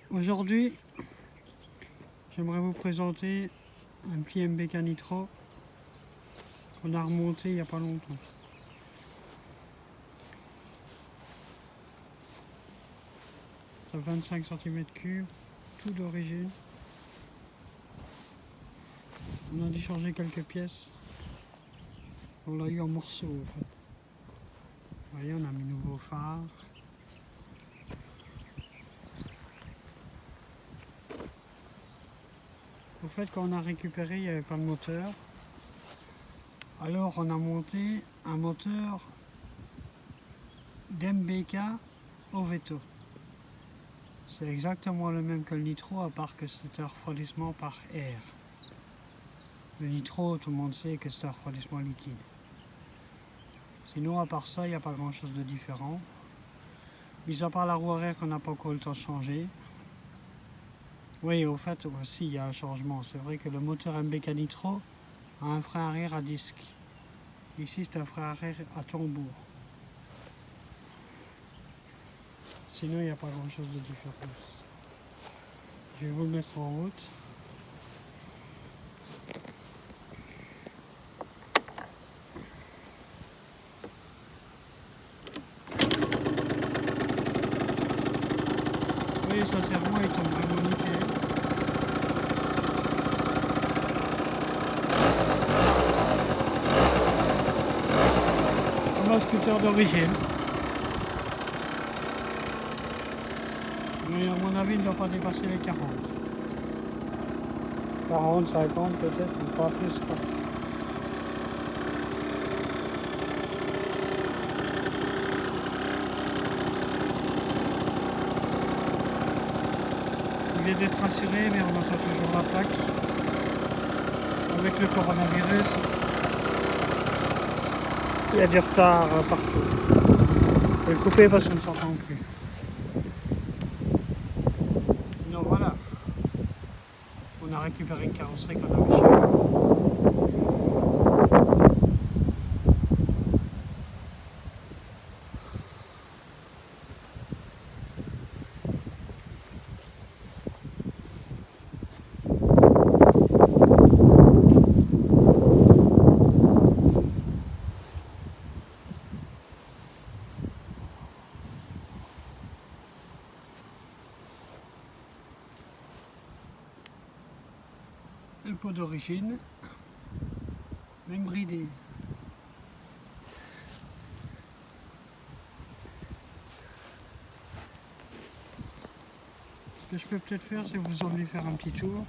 Aujourd'hui, j'aimerais vous présenter un petit MBK Nitro qu'on a remonté il n'y a pas longtemps. Ça 25 cm3, tout d'origine. On a dû changer quelques pièces. On l'a eu en morceaux en fait. Vous voyez, on a mis nouveau phare. Au fait, quand on a récupéré, il n'y avait pas de moteur. Alors on a monté un moteur d'MBK OVETTO. C'est exactement le même que le nitro, à part que c'est un refroidissement par air. Le nitro, tout le monde sait que c'est un refroidissement liquide. Sinon, à part ça, il n'y a pas grand chose de différent. Mis à part la roue arrière qu'on n'a pas encore eu le temps de changer. Oui, au fait, aussi, il y a un changement. C'est vrai que le moteur MBK Nitro a un frein arrière à disque. Ici, c'est un frein arrière à tambour. Sinon, il n'y a pas grand chose de différent. Je vais vous le mettre en route. Oui, ça sincèrement, il tombe vraiment nickel. Comme un scooter d'origine. Mais à mon avis, il ne doit pas dépasser les 40. 40, 50 peut-être, mais pas plus. Quoi. Il vient d'être rassuré, mais on attend toujours la plaque. Avec le coronavirus, il y a du retard partout. Je vais le couper parce qu'on ne s'entend plus. Sinon voilà, on a récupéré une carrosserie qu'on avait chez nous. Le pot d'origine, même bridé. Ce que je peux peut-être faire, c'est vous emmener faire un petit tour.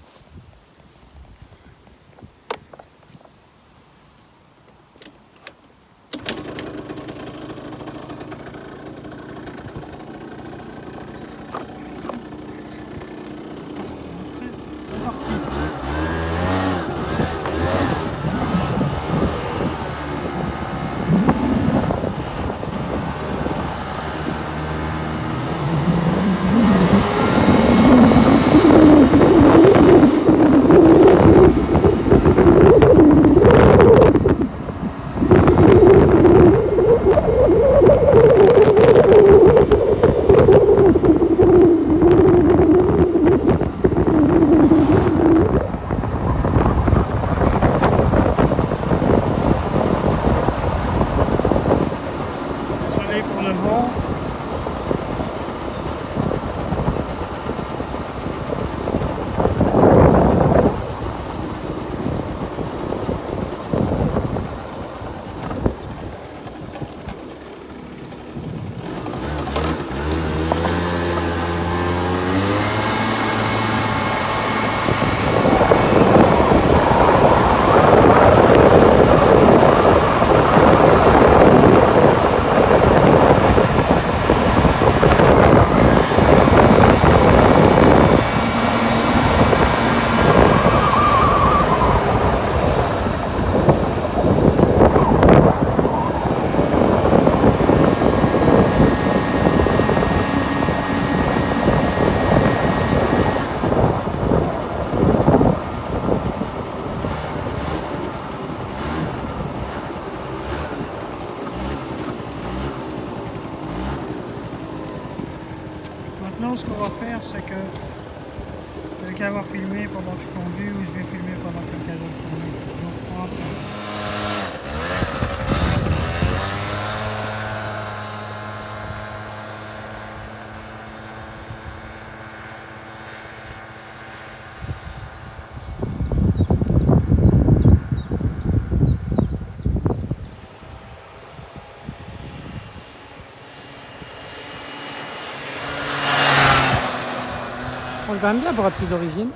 Pour le vent. Maintenant, ce qu'on va faire, c'est que quelqu'un va filmer pendant que je conduis ou je vais filmer pendant que quelqu'un d'autre conduit. Donc, on va faire. On le gagne bien pour la petite d'origine.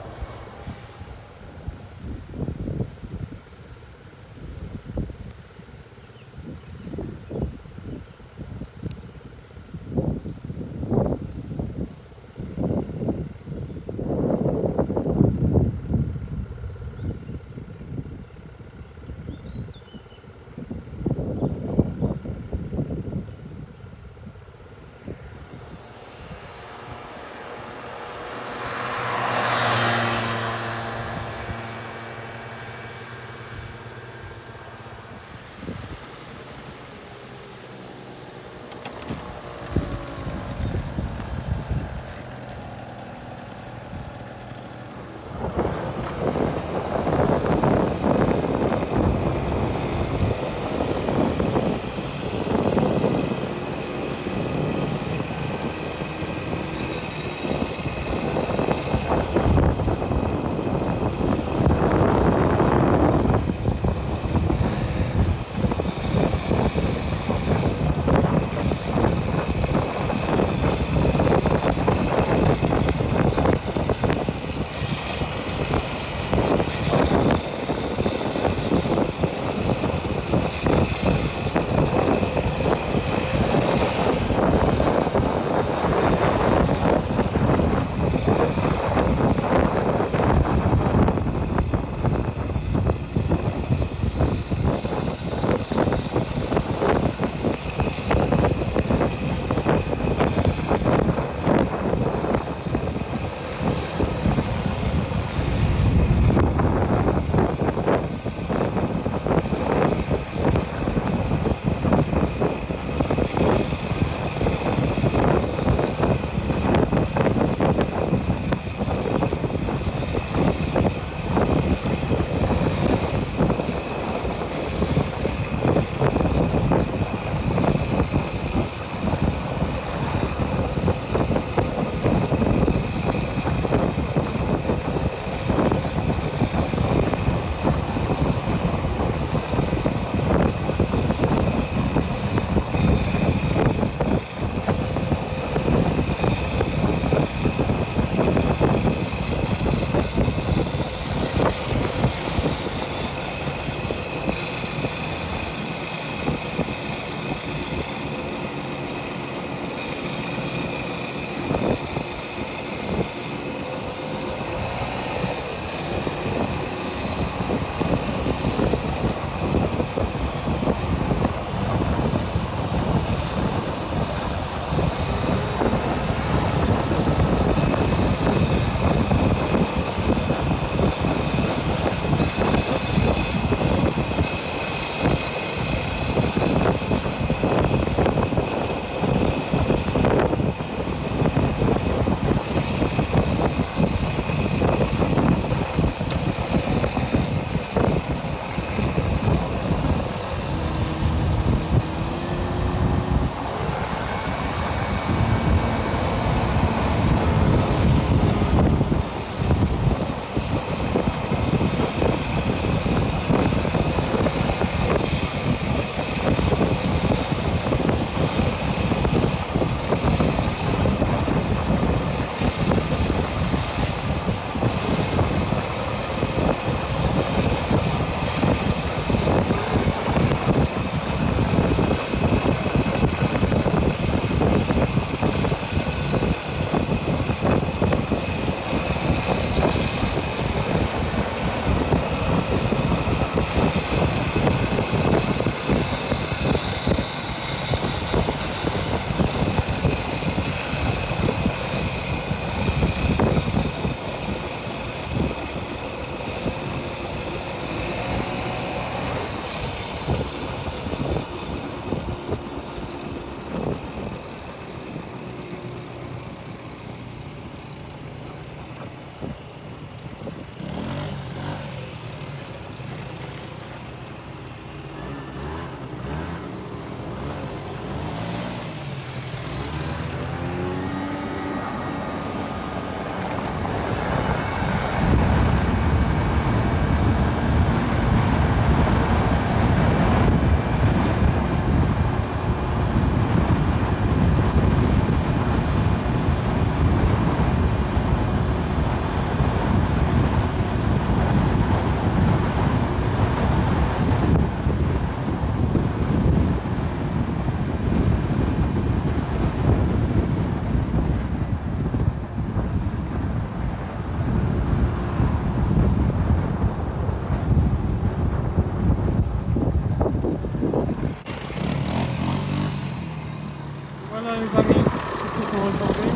les amis, c'est tout pour aujourd'hui.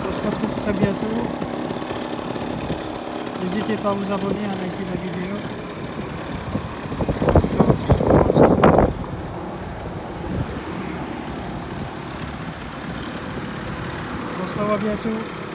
On se retrouve très bientôt. N'hésitez pas à vous abonner, à liker la vidéo. On se revoit bientôt.